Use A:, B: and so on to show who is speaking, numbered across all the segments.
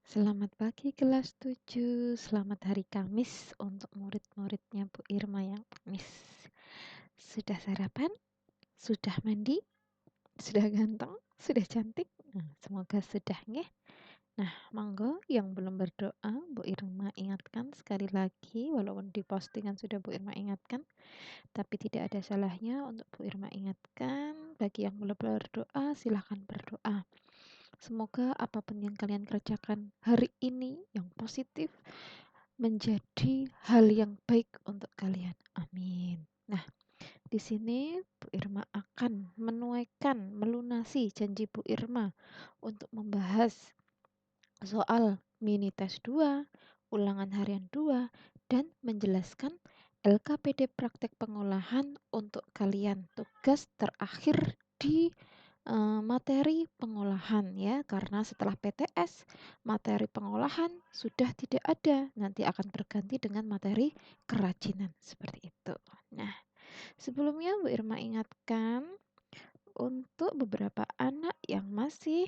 A: Selamat pagi kelas 7. Selamat hari Kamis untuk murid-muridnya Bu Irma yang Kamis. Sudah sarapan? Sudah mandi? Sudah ganteng? Sudah cantik? Semoga sudah nggih. Nah, monggo yang belum berdoa Bu Irma ingatkan sekali lagi, walaupun di postingan sudah Bu Irma ingatkan, tapi tidak ada salahnya untuk Bu Irma ingatkan. Bagi yang belum berdoa, silahkan berdoa. Semoga apapun yang kalian kerjakan hari ini yang positif menjadi hal yang baik untuk kalian. Amin. Nah, di sini Bu Irma akan menuaikan, melunasi janji Bu Irma untuk membahas soal mini tes 2, ulangan harian 2, dan menjelaskan LKPD praktek pengolahan untuk kalian. Tugas terakhir di materi pengolahan ya, karena setelah PTS materi pengolahan sudah tidak ada, nanti akan berganti dengan materi kerajinan seperti itu. Nah, sebelumnya Bu Irma ingatkan untuk beberapa anak yang masih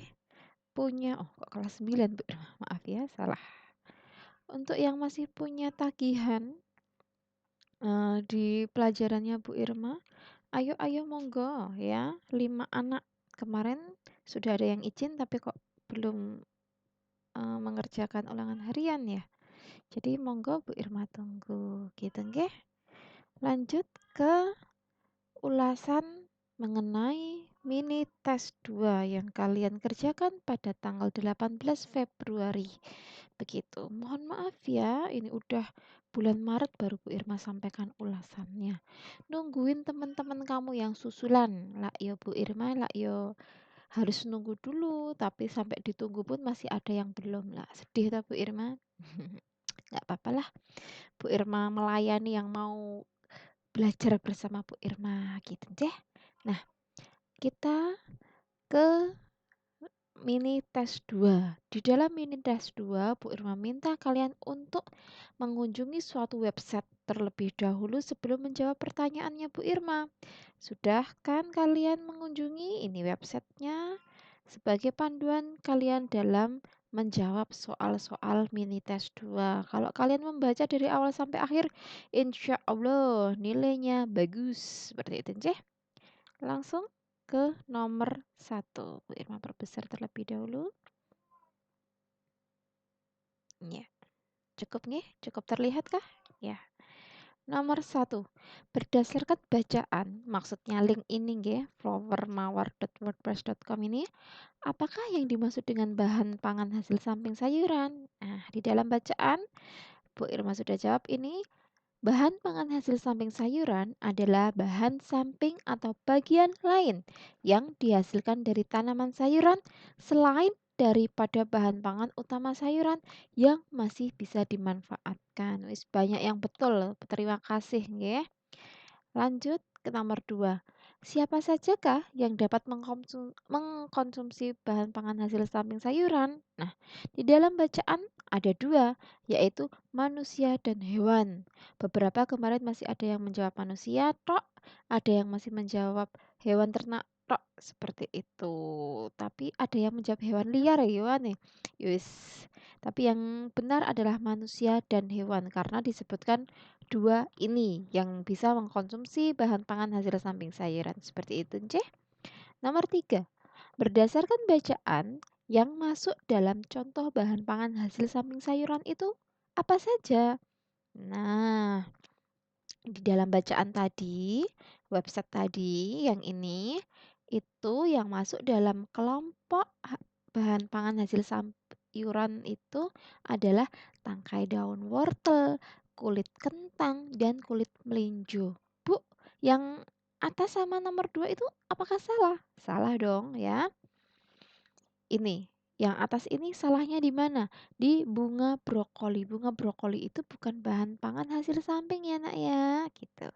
A: punya kok kelas 9 Bu Irma, maaf ya salah. Untuk yang masih punya tagihan di pelajarannya Bu Irma, ayo monggo ya, 5 anak kemarin sudah ada yang izin tapi kok belum mengerjakan ulangan harian ya. Jadi monggo Bu Irma tunggu gitu nggih. Lanjut ke ulasan mengenai mini tes 2 yang kalian kerjakan pada tanggal 18 Februari. Begitu. Mohon maaf ya, ini udah bulan Maret baru Bu Irma sampaikan ulasannya. Nungguin teman-teman kamu yang susulan. Lah yo Bu Irma, lah yo harus nunggu dulu, tapi sampai ditunggu pun masih ada yang belum lah. Sedih tak Bu Irma? Nggak apa-apa lah. Bu Irma melayani yang mau belajar bersama Bu Irma gitu deh. Nah, kita ke mini tes 2. Di dalam mini tes 2, Bu Irma minta kalian untuk mengunjungi suatu website terlebih dahulu sebelum menjawab pertanyaannya Bu Irma. Sudah kan kalian mengunjungi ini websitenya sebagai panduan kalian dalam menjawab soal-soal mini tes 2. Kalau kalian membaca dari awal sampai akhir, insya Allah nilainya bagus. Seperti itu, Ceh. Langsung ke nomor 1. Bu Irma perbesar terlebih dahulu. Ya, cukup nih? Cukup terlihat kah? Ya. Nomor 1. Berdasarkan bacaan, maksudnya link ini nggih, flowermawar.wordpress.com ini, apakah yang dimaksud dengan bahan pangan hasil samping sayuran? Nah, di dalam bacaan Bu Irma sudah jawab ini. Bahan pangan hasil samping sayuran adalah bahan samping atau bagian lain yang dihasilkan dari tanaman sayuran selain daripada bahan pangan utama sayuran yang masih bisa dimanfaatkan. Wis banyak yang betul. Terima kasih nggih. Lanjut ke nomor 2. Siapa sajakah yang dapat mengkonsumsi bahan pangan hasil samping sayuran? Nah, di dalam bacaan ada 2, yaitu manusia dan hewan. Beberapa kemarin masih ada yang menjawab manusia tok, ada yang masih menjawab hewan ternak tok, seperti itu. Tapi ada yang menjawab hewan liar ya hewan nih. Yus. Tapi yang benar adalah manusia dan hewan karena disebutkan 2 ini yang bisa mengkonsumsi bahan pangan hasil samping sayuran. Seperti itu, Ceh. Nomor 3. Berdasarkan bacaan yang masuk dalam contoh bahan pangan hasil samping sayuran itu apa saja? Nah, di dalam bacaan tadi, website tadi yang ini itu yang masuk dalam kelompok bahan pangan hasil sayuran itu adalah tangkai daun wortel, kulit kentang, dan kulit melinjo. Bu, yang atas sama nomor 2 itu apakah salah? Salah dong ya. Ini, yang atas ini salahnya di mana? Di bunga brokoli. Bunga brokoli itu bukan bahan pangan hasil samping ya nak ya, gitu.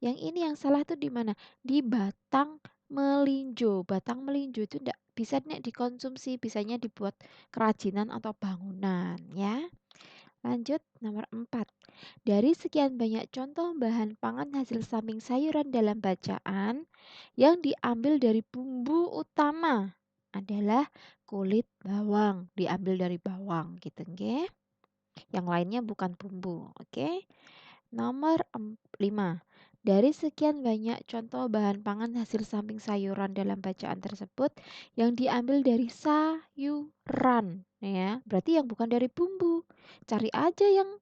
A: Yang ini yang salah tuh di mana? Di batang melinjo. Batang melinjo itu tidak bisa nek dikonsumsi, bisanya dibuat kerajinan atau bangunan ya. Lanjut nomor 4. Dari sekian banyak contoh bahan pangan hasil samping sayuran dalam bacaan yang diambil dari bumbu utama. adalah kulit bawang, diambil dari bawang gitu nggih. Yang lainnya bukan bumbu, oke? Nomor 5. Dari sekian banyak contoh bahan pangan hasil samping sayuran dalam bacaan tersebut yang diambil dari sayuran, ya. Berarti yang bukan dari bumbu. Cari aja yang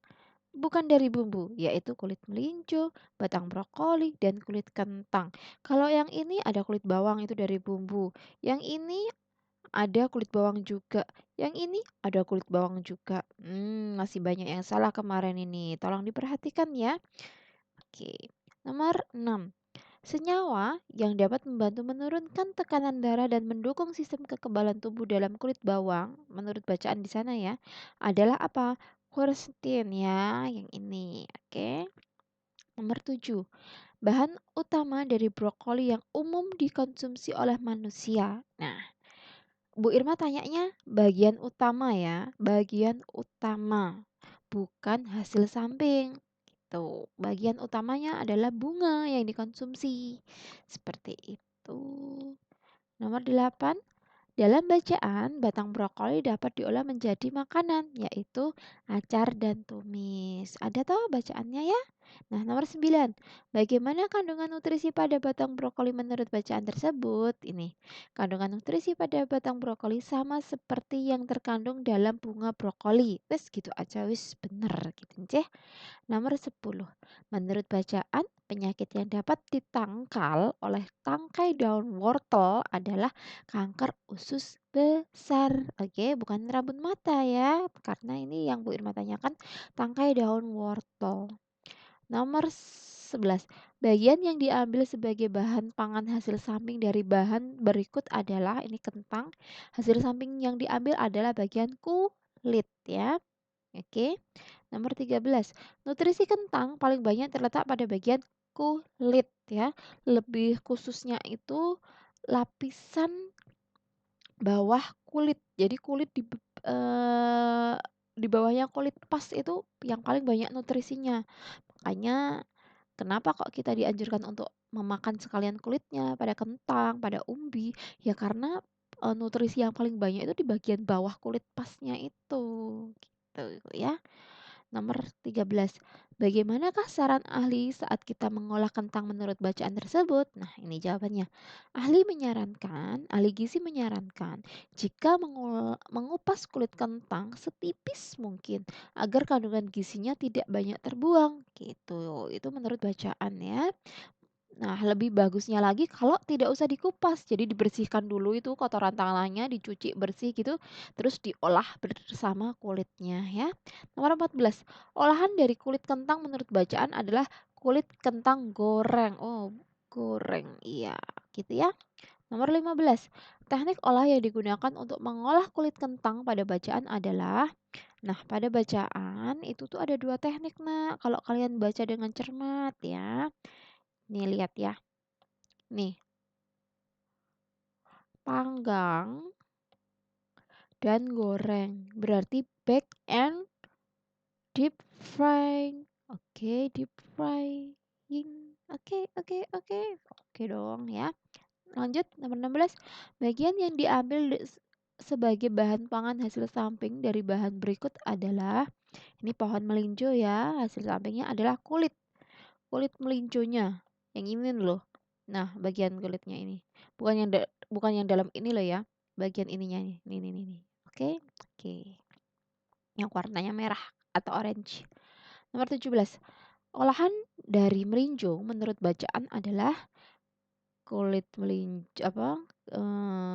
A: bukan dari bumbu, yaitu kulit melinjo, batang brokoli, dan kulit kentang. Kalau yang ini ada kulit bawang itu dari bumbu. Yang ini ada kulit bawang juga. Yang ini ada kulit bawang juga. Masih banyak yang salah kemarin ini. Tolong diperhatikan ya. Oke. Nomor 6. Senyawa yang dapat membantu menurunkan tekanan darah dan mendukung sistem kekebalan tubuh dalam kulit bawang, menurut bacaan di sana ya, adalah apa? Quercetin ya, yang ini. Oke. Nomor 7. Bahan utama dari brokoli yang umum dikonsumsi oleh manusia. Nah, Bu Irma tanyanya bagian utama ya, bagian utama, bukan hasil samping. Tuh, bagian utamanya adalah bunga yang dikonsumsi. Seperti itu. Nomor 8. Dalam bacaan, batang brokoli dapat diolah menjadi makanan, yaitu acar dan tumis. Ada tahu bacaannya ya? Nah, nomor 9. Bagaimana kandungan nutrisi pada batang brokoli menurut bacaan tersebut? Ini, kandungan nutrisi pada batang brokoli sama seperti yang terkandung dalam bunga brokoli. Wes gitu aja, wes bener gitu, Ceh. Nomor 10. Menurut bacaan, penyakit yang dapat ditangkal oleh tangkai daun wortel adalah kanker usus besar. Oke, bukan rambut mata ya. Karena ini yang Bu Irma tanyakan tangkai daun wortel. Nomor 11. Bagian yang diambil sebagai bahan pangan hasil samping dari bahan berikut adalah ini kentang. Hasil samping yang diambil adalah bagian kulit ya. Oke. Nomor 13. Nutrisi kentang paling banyak terletak pada bagian kulit ya. Lebih khususnya itu lapisan bawah kulit. Jadi kulit di bawahnya kulit pas itu yang paling banyak nutrisinya. Makanya kenapa kok kita dianjurkan untuk memakan sekalian kulitnya pada kentang, pada umbi? Ya karena nutrisi yang paling banyak itu di bagian bawah kulit pasnya itu. Gitu ya. Nomor 13. Bagaimanakah saran ahli saat kita mengolah kentang menurut bacaan tersebut? Nah, ini jawabannya. Ahli gizi menyarankan jika mengupas kulit kentang setipis mungkin agar kandungan gizinya tidak banyak terbuang. Gitu. Itu menurut bacaan ya. Nah, lebih bagusnya lagi kalau tidak usah dikupas. Jadi dibersihkan dulu itu kotoran tangannya, dicuci bersih gitu, terus diolah bersama kulitnya ya. Nomor 14. Olahan dari kulit kentang menurut bacaan adalah kulit kentang goreng. Oh, goreng. Iya, gitu ya. Nomor 15. Teknik olah yang digunakan untuk mengolah kulit kentang pada bacaan adalah pada bacaan itu tuh ada dua teknik, Nak. Kalau kalian baca dengan cermat ya. Nih lihat ya. Nih, panggang dan goreng. Berarti bake and deep frying. Oke, deep frying. Oke, oke, oke. Oke dong ya. Lanjut nomor 16. Bagian yang diambil sebagai bahan pangan hasil samping dari bahan berikut adalah ini pohon melinjo ya. Hasil sampingnya adalah kulit. Kulit melinjonya. Yang ini loh. Nah, bagian kulitnya ini. Bukan yang dalam ini loh ya. Bagian ininya nih. Nih. Oke. Oke. Yang warnanya merah atau orange. Nomor 17. Olahan dari melinjo menurut bacaan adalah kulit melinjo apa?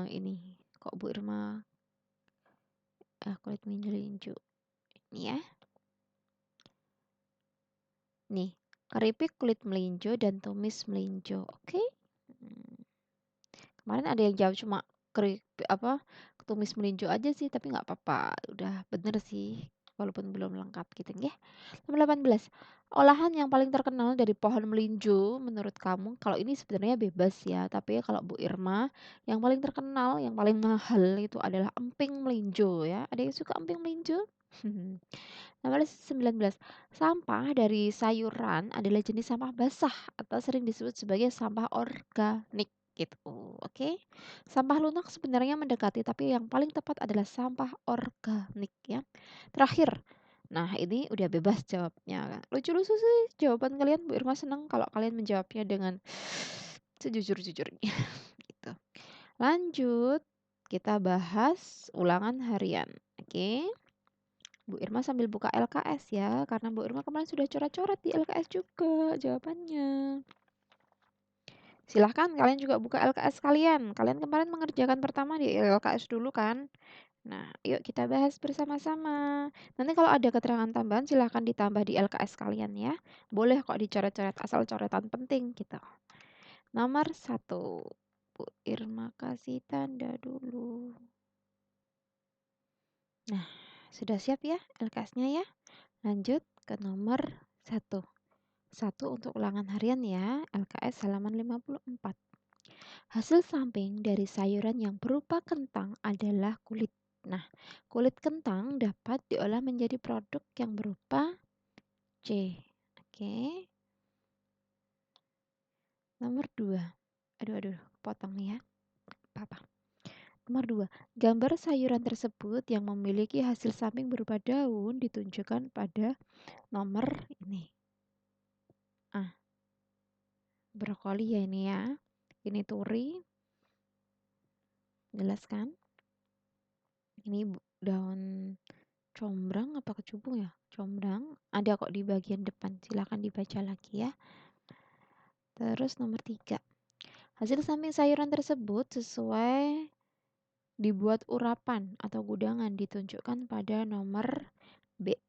A: Ini kok Bu Irma kulit melinjo. Ini ya. Nih, keripik kulit melinjo dan tumis melinjo. Oke. Hmm. Kemarin ada yang jawab cuma tumis melinjo aja sih, tapi nggak apa-apa. Udah bener sih, walaupun belum lengkap gitu ya. Nomor 18. Olahan yang paling terkenal dari pohon melinjo menurut kamu, kalau ini sebenarnya bebas ya, tapi kalau Bu Irma, yang paling terkenal, yang paling mahal itu adalah emping melinjo ya. Ada yang suka emping melinjo? Nomor 19. Sampah dari sayuran adalah jenis sampah basah atau sering disebut sebagai sampah organik. gitu. Oke. Sampah lunak sebenarnya mendekati, tapi yang paling tepat adalah sampah organik ya. Terakhir. Nah, ini udah bebas jawabnya. Lucu-lucu sih jawaban kalian. Bu Irma senang kalau kalian menjawabnya dengan sejujur-jujurnya gitu. Lanjut, kita bahas ulangan harian. Oke. Bu Irma sambil buka LKS ya, karena Bu Irma kemarin sudah coret-coret di LKS juga jawabannya. Silahkan kalian juga buka LKS kalian. Kalian kemarin mengerjakan pertama di LKS dulu kan? Nah, yuk kita bahas bersama-sama. Nanti kalau ada keterangan tambahan silahkan ditambah di LKS kalian ya. Boleh kok dicoret-coret asal coretan penting gitu. Nomor 1. Bu Irma kasih tanda dulu. Nah, sudah siap ya LKS-nya ya? Lanjut ke nomor 1. 1 untuk ulangan harian ya, LKS halaman 54. Hasil samping dari sayuran yang berupa kentang adalah kulit. Nah, kulit kentang dapat diolah menjadi produk yang berupa C. Oke. Nomor 2. Aduh, potong nih ya. Apa? Nomor 2. Gambar sayuran tersebut yang memiliki hasil samping berupa daun ditunjukkan pada nomor ini. Brokoli ya ini ya. Ini turi. Jelas kan? Ini daun combrang apa kecubung ya? Combrang. Ada kok di bagian depan. Silahkan dibaca lagi ya. Terus nomor 3. Hasil samping sayuran tersebut sesuai dibuat urapan atau gudangan ditunjukkan pada nomor B.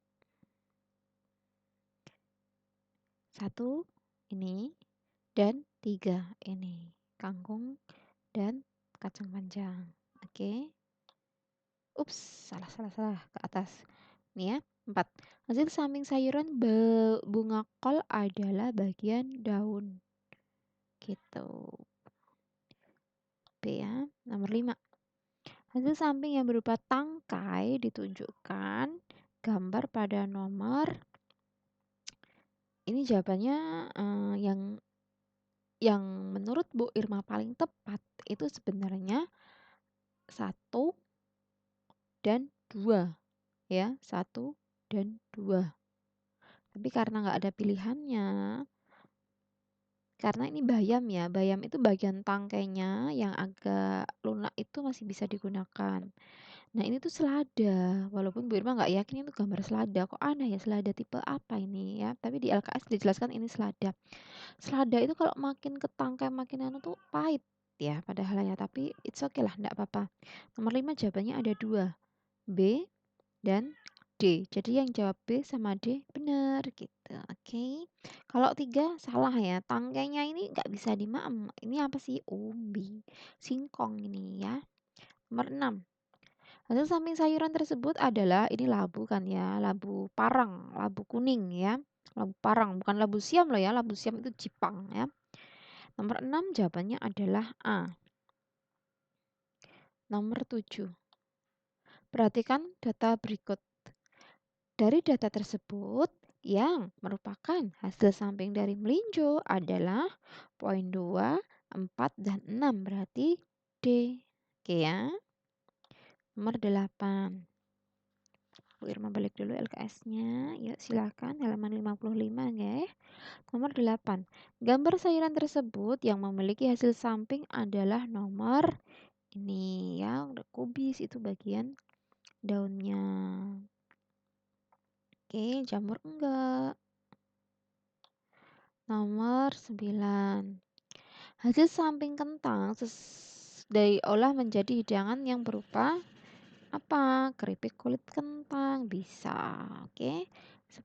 A: 1 ini dan 3 ini. Kangkung dan kacang panjang. Oke. Ups, salah. Ke atas. Nih ya. 4. Hasil samping sayuran bunga kol adalah bagian daun. Gitu. B ya. Nomor 5. Hasil samping yang berupa tangkai ditunjukkan gambar pada nomor. Ini jawabannya yang menurut Bu Irma paling tepat itu sebenarnya 1 dan 2 ya. 1 dan 2. Tapi karena nggak ada pilihannya, karena ini bayam ya, bayam itu bagian tangkainya yang agak lunak itu masih bisa digunakan. Nah ini tuh selada, walaupun Bu Irma nggak yakin itu gambar selada, kok aneh ya selada tipe apa ini ya. Tapi di LKS dijelaskan ini selada. Selada itu kalau makin ke tangkai makin anu tuh pahit ya padahalnya, tapi it's okay lah, nggak apa-apa. Nomor 5 jawabannya ada 2, B dan D. Jadi yang jawab B sama D benar gitu. Oke. Kalau 3 salah ya. Tangkainya ini nggak bisa dimaem. Ini apa sih? Umbi. Singkong ini ya. Nomor 6. Hasil samping sayuran tersebut adalah ini labu kan ya, labu parang, labu kuning ya. Labu parang, bukan labu siam loh ya. Labu siam itu Jepang ya. Nomor 6 jawabannya adalah A. Nomor 7. Perhatikan data berikut. Dari data tersebut, yang merupakan hasil samping dari melinjo adalah poin 2, 4, dan 6. Berarti D. Oke ya. Nomor 8. Bu Irma balik dulu LKS-nya. Yuk silakan halaman 55 ya. Nomor 8. Gambar sayuran tersebut yang memiliki hasil samping adalah nomor ini ya. Udah kubis itu bagian daunnya. Oke, jamur enggak. Nomor 9. Hasil samping kentang diolah menjadi hidangan yang berupa apa? Keripik kulit kentang bisa. Oke. 10.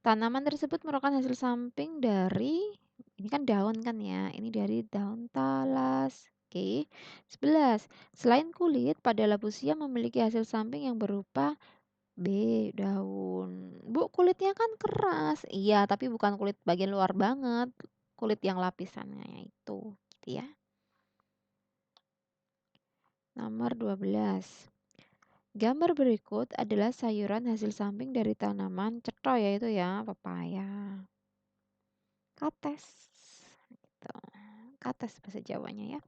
A: Tanaman tersebut merupakan hasil samping dari ini kan daun kan ya. Ini dari daun talas. Oke. 11. Selain kulit, pada labu siam memiliki hasil samping yang berupa B. Daun. Bu, kulitnya kan keras. Iya, tapi bukan kulit bagian luar banget. Kulit yang lapisannya itu. Gitu ya. Nomor 12. Gambar berikut adalah sayuran hasil samping dari tanaman cetho yaitu ya, pepaya. Kates. Gitu. kates bahasa Jawanya ya.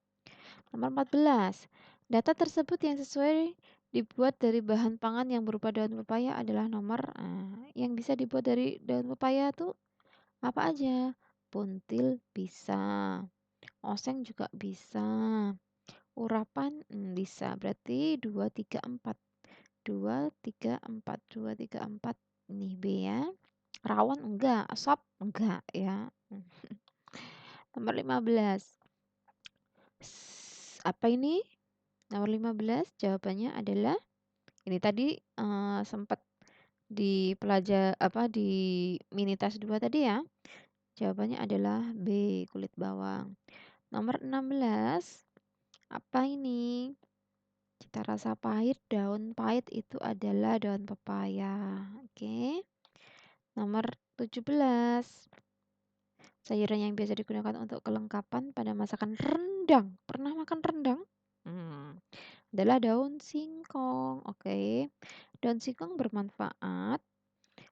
A: Nomor 14. Data tersebut yang sesuai dibuat dari bahan pangan yang berupa daun pepaya adalah yang bisa dibuat dari daun pepaya tuh apa aja? Puntil bisa, oseng juga bisa, urapan bisa. Berarti 2, 3, 4. 2, 3, 4. 2, 3, 4. Nih B ya. Rawon enggak, sop enggak ya. Nomor 15. Apa ini? Nomor 15 jawabannya adalah ini tadi sempat di di mini tes 2 tadi ya. Jawabannya adalah B, kulit bawang. Nomor 16. Apa ini? Cita rasa pahit, daun pahit itu adalah daun pepaya. Oke. Nomor 17. Sayuran yang biasa digunakan untuk kelengkapan pada masakan rendang. Pernah makan rendang? Adalah daun singkong. Oke. Daun singkong bermanfaat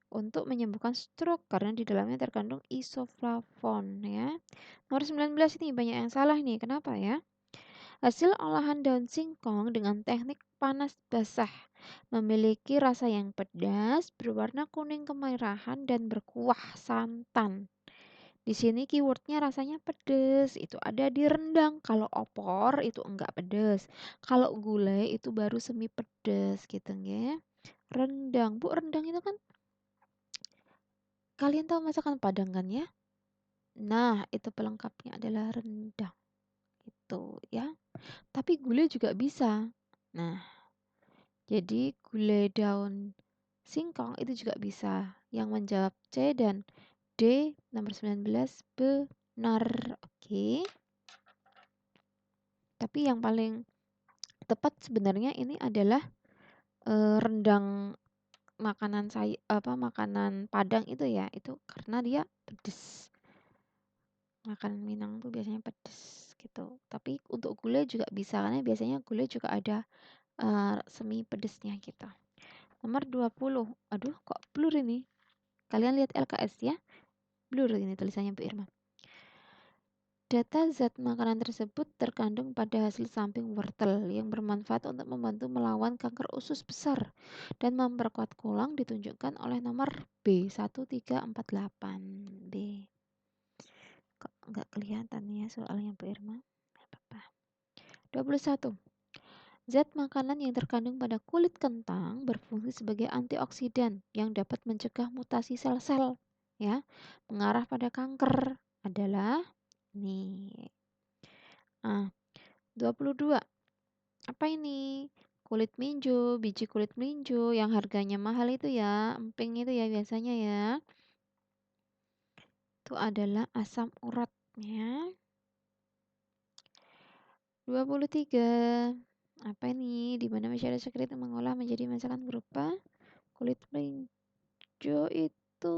A: untuk menyembuhkan stroke karena di dalamnya terkandung isoflavon ya. Nomor 19 ini banyak yang salah nih. Kenapa ya? Hasil olahan daun singkong dengan teknik panas basah memiliki rasa yang pedas, berwarna kuning kemerahan dan berkuah santan. Di sini keywordnya rasanya pedas, itu ada di rendang. Kalau opor itu enggak pedas. Kalau gulai itu baru semi pedas gitu ya. Rendang, Bu, rendang itu kan kalian tahu masakan Padang kan ya? Nah, itu pelengkapnya adalah rendang. Itu ya. Tapi gulai juga bisa. Nah, jadi gulai daun singkong itu juga bisa. Yang menjawab C dan D nomor 19 benar. Oke. Tapi yang paling tepat sebenarnya ini adalah rendang makanan Padang itu ya. Itu karena dia pedes. Makanan Minang tuh biasanya pedes gitu. Tapi untuk gulai juga bisa karena biasanya gulai juga ada semi pedesnya gitu. Nomor 20. Aduh, kok blur ini? Kalian lihat LKS ya. Blur ini tulisannya Bu Irma. Data zat makanan tersebut terkandung pada hasil samping wortel yang bermanfaat untuk membantu melawan kanker usus besar dan memperkuat tulang ditunjukkan oleh nomor B1348. B. Kok nggak kelihatan ya soalnya Bu Irma? Apa-apa. 21. Zat makanan yang terkandung pada kulit kentang berfungsi sebagai antioksidan yang dapat mencegah mutasi sel-sel ya, mengarah pada kanker adalah nih. 22. Apa ini? Kulit melinjo, biji kulit melinjo yang harganya mahal itu ya, emping itu ya biasanya ya. Itu adalah asam urat ya. 23. Apa ini? Di mana masyarakat sekret mengolah menjadi masakan berupa kulit melinjo itu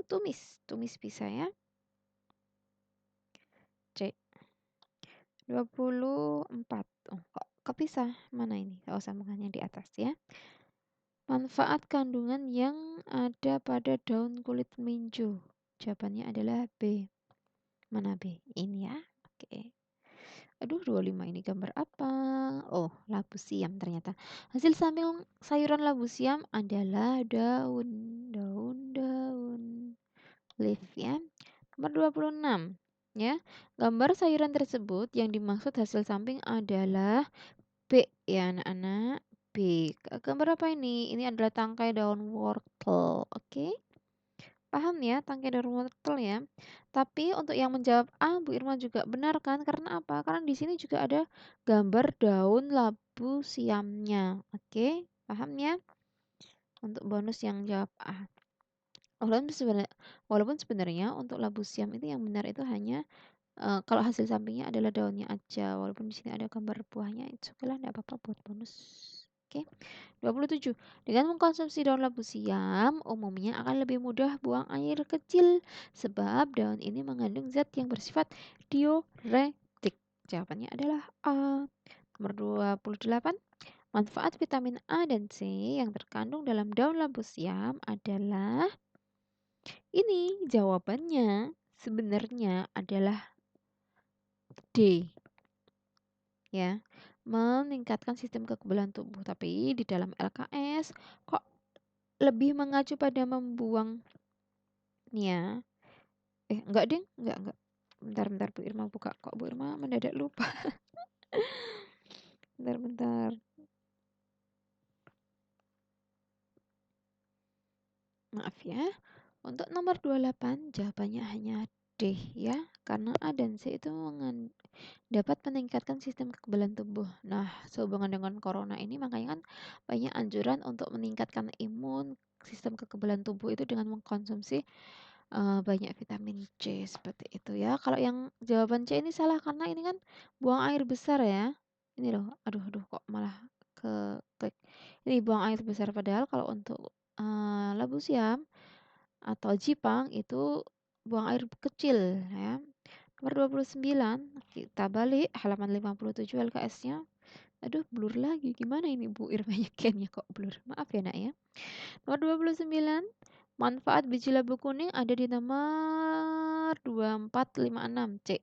A: tumis bisa ya. C. 24. Oh, kok kepisah? Mana ini? Oh, sambungannya di atas ya. Manfaat kandungan yang ada pada daun kulit melinjo. Jawabannya adalah B. Mana B? Ini ya. Oke. Aduh, 25 ini gambar apa? Oh, labu siam ternyata. Hasil samping sayuran labu siam adalah daun leaf ya. Nomor 26 ya. Gambar sayuran tersebut yang dimaksud hasil samping adalah B ya anak-anak. B. Gambar apa ini? Ini adalah tangkai daun wortel. Oke. Paham ya, tangkai daun wortel ya. Tapi untuk yang menjawab A, Bu Irma juga benar kan? Karena apa? Karena di sini juga ada gambar daun labu siamnya. Oke, paham ya? Untuk bonus yang jawab A. Walaupun sebenarnya untuk labu siam itu yang benar itu hanya kalau hasil sampingnya adalah daunnya aja. Walaupun di sini ada gambar buahnya, itu oke lah, enggak apa-apa buat bonus. Oke. 27. Dengan mengkonsumsi daun labu siam, umumnya akan lebih mudah buang air kecil sebab daun ini mengandung zat yang bersifat diuretik. Jawabannya adalah A. Nomor 28. Manfaat vitamin A dan C yang terkandung dalam daun labu siam adalah ini jawabannya sebenarnya adalah D, ya. Meningkatkan sistem kekebalan tubuh. Tapi di dalam LKS kok lebih mengacu pada membuang nih ya. Enggak ding, enggak. Bentar Bu Irma buka. Kok Bu Irma mendadak lupa. Bentar. Maaf ya. Untuk nomor 28 jawabannya hanya D ya. Karena A dan C itu dapat meningkatkan sistem kekebalan tubuh. Nah, sehubungan dengan corona ini makanya kan banyak anjuran untuk meningkatkan imun sistem kekebalan tubuh itu dengan mengkonsumsi banyak vitamin C seperti itu ya. Kalau yang jawaban C ini salah karena ini kan buang air besar ya. Ini loh, aduh kok malah ke klik. Ini buang air besar padahal kalau untuk labu siam atau jipang itu buang air kecil ya. Nomor 29 kita balik halaman 57 LKS-nya. Aduh, blur lagi. Gimana ini Bu Irma Yekennya kok blur? Maaf ya, Nak ya. Nomor 29, manfaat biji labu kuning ada di nomor 2456 C.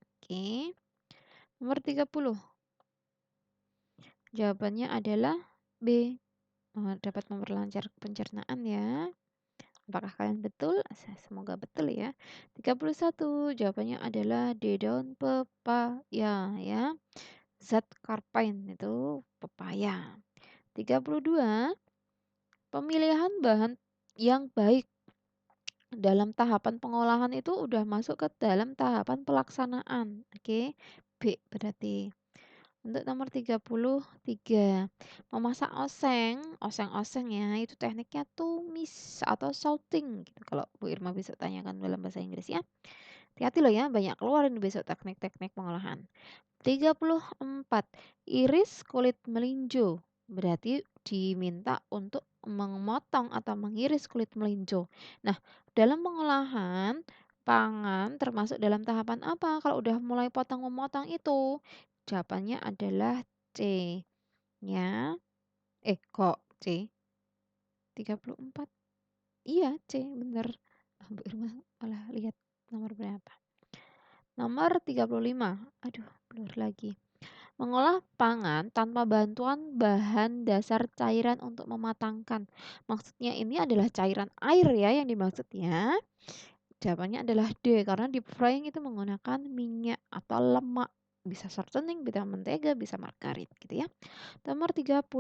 A: Oke. Nomor 30. Jawabannya adalah B. Dapat memperlancar pencernaan ya. Apakah kalian betul? Semoga betul ya. 31. Jawabannya adalah D. Daun pepaya ya. Zat karpain itu pepaya. 32. Pemilihan bahan yang baik dalam tahapan pengolahan itu udah masuk ke dalam tahapan pelaksanaan. Oke. B berarti. Untuk nomor 33, memasak oseng ya, itu tekniknya tumis atau salting gitu. Kalau Bu Irma besok tanyakan dalam bahasa Inggris ya. Hati-hati loh ya, banyak keluarin besok teknik-teknik pengolahan. 34, iris kulit melinjo. Berarti diminta untuk memotong atau mengiris kulit melinjo. Nah, dalam pengolahan pangan termasuk dalam tahapan apa? Kalau udah mulai potong memotong itu, jawabannya adalah C. Ya. Kok C? 34. Iya, C, bener. Bu Irma malah lihat nomor berapa? Nomor 35. Aduh, blur lagi. Mengolah pangan tanpa bantuan bahan dasar cairan untuk mematangkan. Maksudnya ini adalah cairan air ya yang dimaksudnya. Jawabannya adalah D karena deep frying itu menggunakan minyak atau lemak. Bisa shortening, bisa mentega, bisa margarin gitu ya. Nomor 36.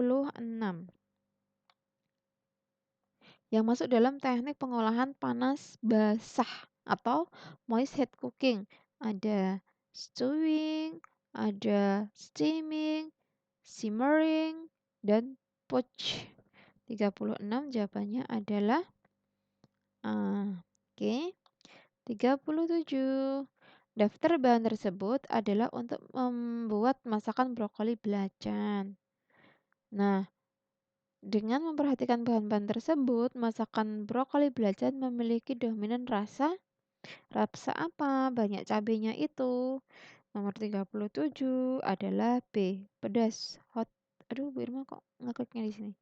A: Yang masuk dalam teknik pengolahan panas basah atau moist head cooking. Ada stewing, ada steaming, simmering, dan poach. 36 jawabannya adalah oke. 37. Daftar bahan tersebut adalah untuk membuat masakan brokoli belacan. Nah, dengan memperhatikan bahan-bahan tersebut, masakan brokoli belacan memiliki dominan rasa. Rasa apa? Banyak cabenya itu. Nomor 37 adalah B, pedas, hot. Aduh, Bu Irma kok ngekliknya di sini.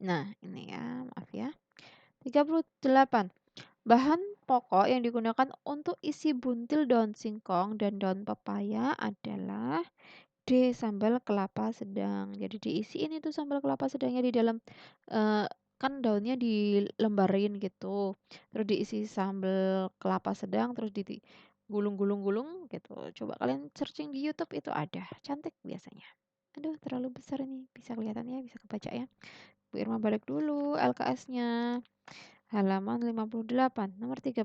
A: Nah, ini ya, maaf ya. 38. Bahan pokok yang digunakan untuk isi buntil daun singkong dan daun pepaya adalah D. Sambal kelapa sedang. Jadi diisiin itu sambal kelapa sedangnya di dalam kan daunnya dilembarin gitu. Terus diisi sambal kelapa sedang terus digulung-gulung-gulung gitu. Coba kalian searching di YouTube itu ada. Cantik biasanya. Aduh, terlalu besar ini. Bisa kelihatan ya, bisa kebaca ya. Bu Irma balik dulu LKS-nya. Halaman 58, nomor 39.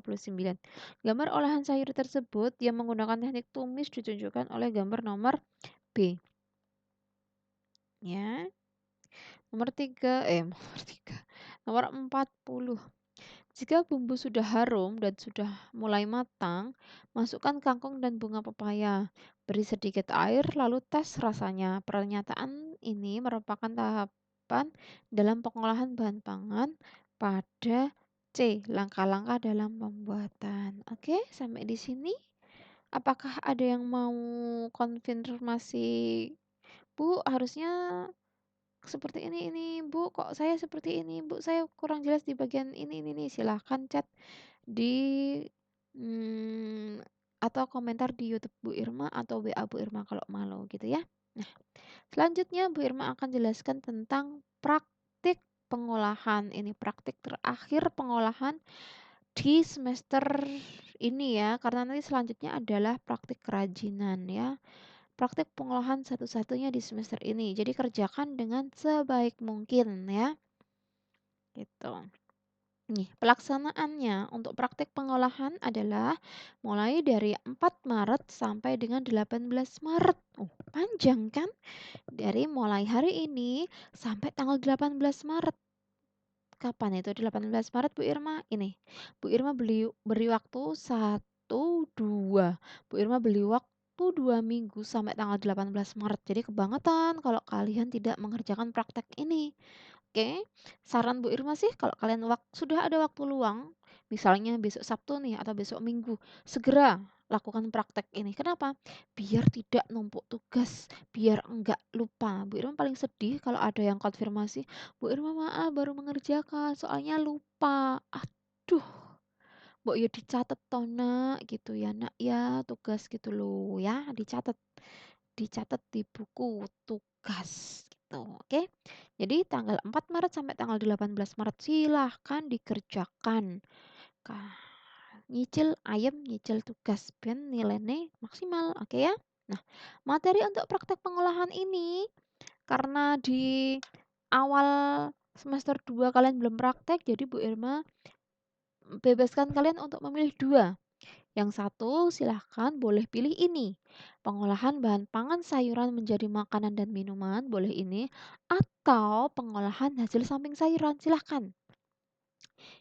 A: Gambar olahan sayur tersebut yang menggunakan teknik tumis ditunjukkan oleh gambar nomor B. Ya. Nomor 3, nomor 3. Nomor 40. Jika bumbu sudah harum dan sudah mulai matang, masukkan kangkung dan bunga pepaya. Beri sedikit air lalu tes rasanya. Pernyataan ini merupakan tahapan dalam pengolahan bahan pangan pada C. Langkah-langkah dalam pembuatan. Oke, sampai di sini. Apakah ada yang mau konfirmasi? Bu, harusnya seperti ini, Bu. Kok saya seperti ini, Bu? Saya kurang jelas di bagian ini. Silahkan chat di atau komentar di YouTube Bu Irma atau WA Bu Irma kalau malu gitu ya. Nah, selanjutnya Bu Irma akan jelaskan tentang praktik pengolahan. Ini praktik terakhir pengolahan di semester ini ya, karena nanti selanjutnya adalah praktik kerajinan ya. Praktik pengolahan satu-satunya di semester ini. Jadi kerjakan dengan sebaik mungkin ya. Gitu. Nih, pelaksanaannya untuk praktik pengolahan adalah mulai dari 4 Maret sampai dengan 18 Maret. Oh, panjang kan? Dari mulai hari ini sampai tanggal 18 Maret. Kapan itu 18 Maret Bu Irma? Ini. Bu Irma beri waktu 1, 2. Bu Irma beli waktu 2 minggu sampai tanggal 18 Maret. Jadi kebangetan kalau kalian tidak mengerjakan praktek ini. Oke, saran Bu Irma sih kalau kalian sudah ada waktu luang, misalnya besok Sabtu nih atau besok Minggu, segera lakukan praktek ini. Kenapa? Biar tidak numpuk tugas, biar enggak lupa. Bu Irma paling sedih kalau ada yang konfirmasi, Bu Irma maaf baru mengerjakan, soalnya lupa. Aduh, mbok ya dicatat toh nak, gitu ya nak ya, tugas gitu loh ya, dicatat di buku tugas gitu. Oke. Jadi tanggal 4 Maret sampai tanggal 18 Maret silahkan dikerjakan. Nyicil ayam, nyicil tugas ben nilainya maksimal. Oke ya. Nah, materi untuk praktek pengolahan ini karena di awal semester 2 kalian belum praktek, jadi Bu Irma bebaskan kalian untuk memilih 2. Yang satu, silahkan boleh pilih ini. Pengolahan bahan pangan sayuran menjadi makanan dan minuman, boleh ini. Atau pengolahan hasil samping sayuran, silahkan.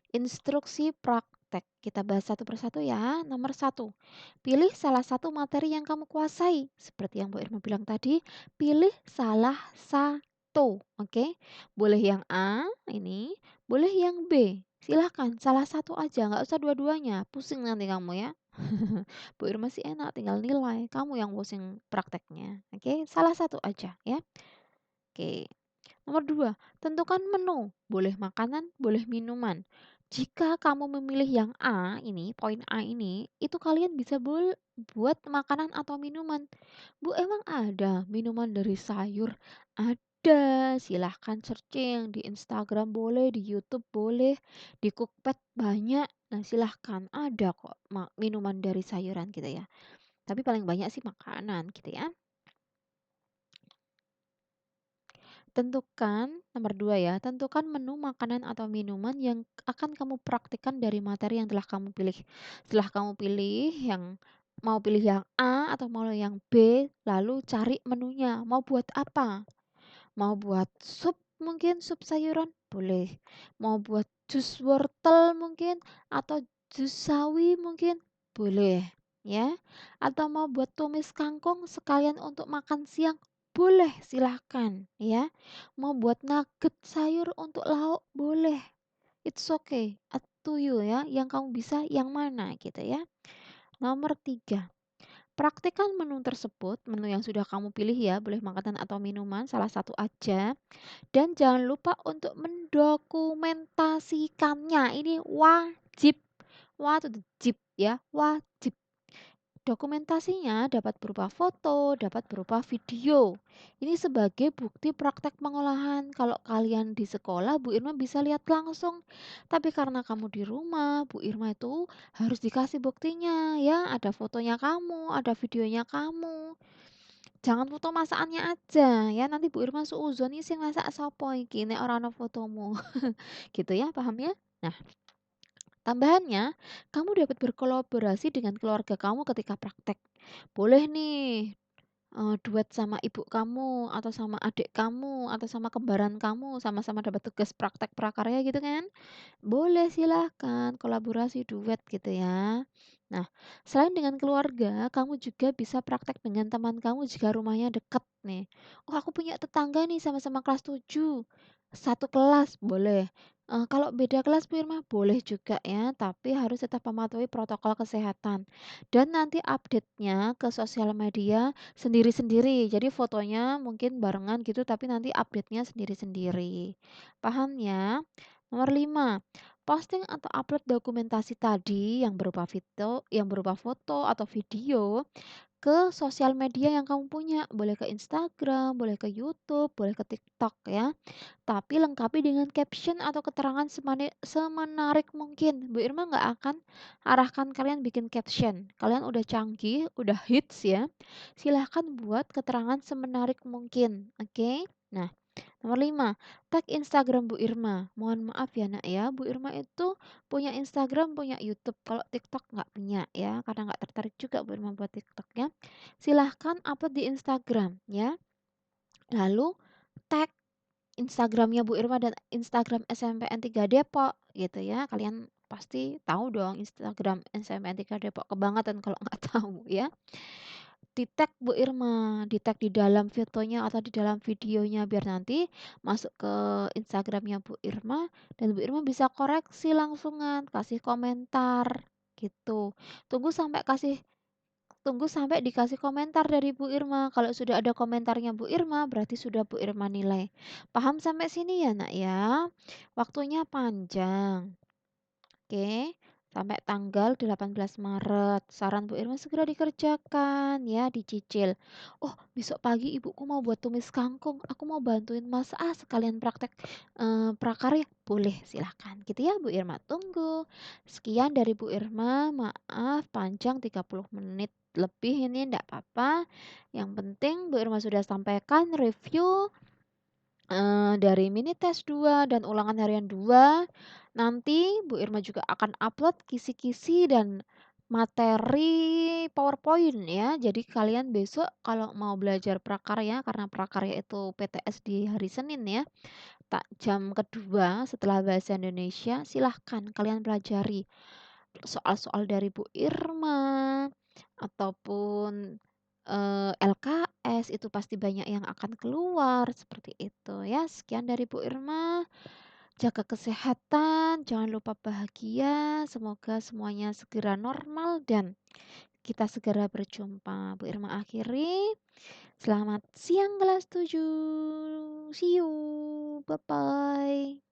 A: Instruksi praktek. Kita bahas satu persatu ya. Nomor 1, pilih salah satu materi yang kamu kuasai. Seperti yang Bu Irma bilang tadi, pilih salah satu. Oke, boleh yang A ini, boleh yang B. Silahkan, salah satu aja, nggak usah dua-duanya. Pusing nanti kamu ya. Bu Irma sih enak, tinggal nilai. Kamu yang pusing prakteknya. Oke, salah satu aja ya. Oke. Nomor 2, tentukan menu. Boleh makanan, boleh minuman. Jika kamu memilih yang A ini, poin A ini, itu kalian bisa buat makanan atau minuman. Bu, emang ada minuman dari sayur? Ada. Silahkan searching di Instagram boleh, di YouTube boleh, di Cookpad banyak. Nah, silahkan. Ada kok minuman dari sayuran gitu ya. Tapi paling banyak sih makanan gitu ya. Tentukan, nomor 2 ya, tentukan menu makanan atau minuman yang akan kamu praktikkan dari materi yang telah kamu pilih. Setelah kamu pilih mau pilih yang A atau mau yang B, lalu cari menunya. Mau buat apa? Mau buat sup mungkin, sup sayuran? Boleh. Mau buat jus wortel mungkin atau jus sawi mungkin? Boleh, ya. Atau mau buat tumis kangkung sekalian untuk makan siang? Boleh, silahkan, ya. Mau buat nugget sayur untuk lauk? Boleh. It's okay, up to you ya. Yang kamu bisa yang mana gitu ya. Nomor 3, praktikkan menu tersebut, menu yang sudah kamu pilih ya, boleh makanan atau minuman, salah satu aja. Dan jangan lupa untuk mendokumentasikannya. Ini wajib. Wajib ya, wajib. Dokumentasinya dapat berupa foto, dapat berupa video. Ini sebagai bukti praktek pengolahan. Kalau kalian di sekolah, Bu Irma bisa lihat langsung. Tapi karena kamu di rumah, Bu Irma itu harus dikasih buktinya ya. Ada fotonya kamu, ada videonya kamu. Jangan foto masakannya aja ya, nanti Bu Irma suuzon iki sing masak sapa iki nek ora ana fotomu. Gitu ya, paham ya? Nah, tambahannya, kamu dapat berkolaborasi dengan keluarga kamu ketika praktek. Boleh nih, duet sama ibu kamu atau sama adik kamu atau sama kembaran kamu, sama-sama dapat tugas praktek prakarya gitu kan. Boleh, silahkan kolaborasi duet gitu ya. Nah, selain dengan keluarga, kamu juga bisa praktek dengan teman kamu jika rumahnya dekat nih. Oh, aku punya tetangga nih sama-sama kelas 7. Satu kelas, boleh. Kalau beda kelas, Bu Irma, boleh juga ya, tapi harus tetap mematuhi protokol kesehatan. Dan nanti update-nya ke sosial media sendiri-sendiri. Jadi fotonya mungkin barengan gitu, tapi nanti update-nya sendiri-sendiri. Paham ya? Nomor 5, Posting atau upload dokumentasi tadi yang berupa foto atau video ke sosial media yang kamu punya. Boleh ke Instagram, boleh ke YouTube, boleh ke TikTok ya. Tapi lengkapi dengan caption atau keterangan semenarik mungkin. Bu Irma nggak akan arahkan kalian bikin caption. Kalian udah canggih, udah hits ya. Silahkan buat keterangan semenarik mungkin. Oke? Nah, nomor 5, tag Instagram Bu Irma. Mohon maaf ya nak ya, Bu Irma itu punya Instagram, punya YouTube. Kalau TikTok nggak punya ya, karena nggak tertarik juga Bu Irma buat TikTok ya. Silahkan upload di Instagram ya. Lalu tag Instagramnya Bu Irma dan Instagram SMPN 3 Depok gitu ya. Kalian pasti tahu dong Instagram SMPN 3 Depok, kebangetan kalau nggak tahu ya. Di-tag Bu Irma, di-tag di dalam fotonya atau di dalam videonya biar nanti masuk ke Instagramnya Bu Irma dan Bu Irma bisa koreksi langsungan, kasih komentar gitu. Tunggu sampai kasih Tunggu sampai dikasih komentar dari Bu Irma. Kalau sudah ada komentarnya Bu Irma, berarti sudah Bu Irma nilai. Paham sampai sini ya, Nak ya? Waktunya panjang. Oke, sampai tanggal 18 Maret. Saran Bu Irma segera dikerjakan ya, dicicil. Oh, besok pagi ibuku mau buat tumis kangkung. Aku mau bantuin Mas A sekalian praktek prakarya. Boleh, silahkan. Gitu ya Bu Irma, tunggu. Sekian dari Bu Irma. Maaf panjang 30 menit lebih ini enggak apa-apa. Yang penting Bu Irma sudah sampaikan review dari mini tes 2 dan ulangan harian 2. Nanti Bu Irma juga akan upload kisi-kisi dan materi PowerPoint ya. Jadi kalian besok kalau mau belajar prakarya, karena prakarya itu PTS di hari Senin ya, jam kedua setelah bahasa Indonesia, silahkan kalian pelajari soal-soal dari Bu Irma ataupun LKS itu pasti banyak yang akan keluar seperti itu ya. Sekian dari Bu Irma. Jaga kesehatan, jangan lupa bahagia. Semoga semuanya segera normal dan kita segera berjumpa. Bu Irma akhiri. Selamat siang kelas 7. See you. Bye bye.